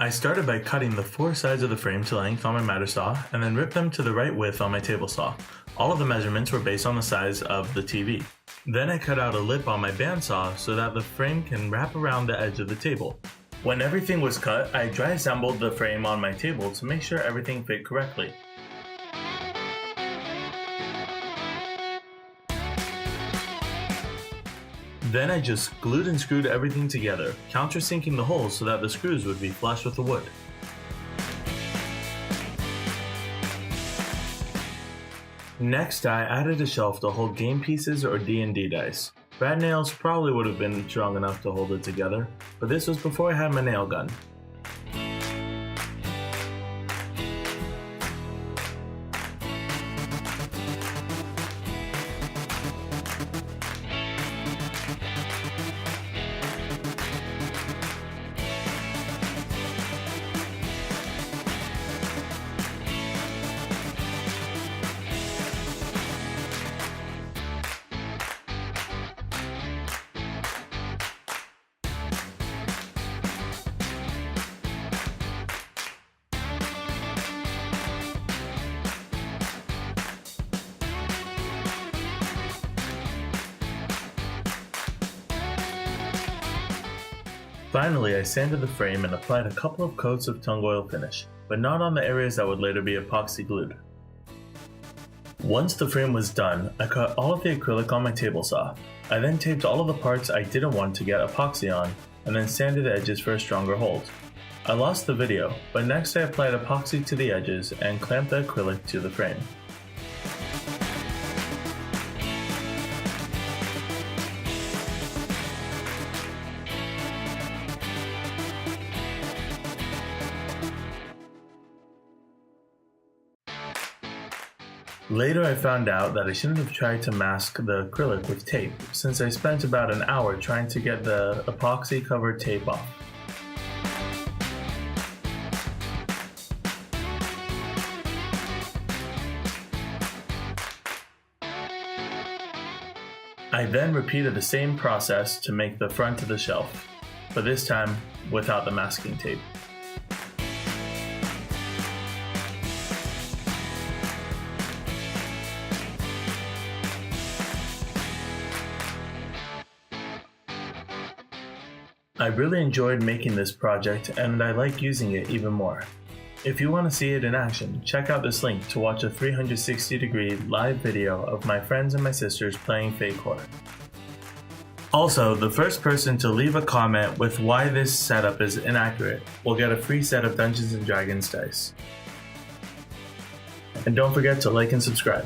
I started by cutting the four sides of the frame to length on my miter saw and then ripped them to the right width on my table saw. All of the measurements were based on the size of the TV. Then I cut out a lip on my bandsaw so that the frame can wrap around the edge of the table. When everything was cut, I dry assembled the frame on my table to make sure everything fit correctly. Then I just glued and screwed everything together, countersinking the holes so that the screws would be flush with the wood. Next, I added a shelf to hold game pieces or D&D dice. Brad nails probably would have been strong enough to hold it together, but this was before I had my nail gun. Finally, I sanded the frame and applied a couple of coats of tung oil finish, but not on the areas that would later be epoxy glued. Once the frame was done, I cut all of the acrylic on my table saw. I then taped all of the parts I didn't want to get epoxy on, and then sanded the edges for a stronger hold. I lost the video, but next I applied epoxy to the edges and clamped the acrylic to the frame. Later I found out that I shouldn't have tried to mask the acrylic with tape, since I spent about an hour trying to get the epoxy covered tape off. I then repeated the same process to make the front of the shelf, but this time without the masking tape. I really enjoyed making this project and I like using it even more. If you want to see it in action, check out this link to watch a 360-degree live video of my friends and my sisters playing Fake Horror. Also, the first person to leave a comment with why this setup is inaccurate will get a free set of Dungeons & Dragons dice. And don't forget to like and subscribe.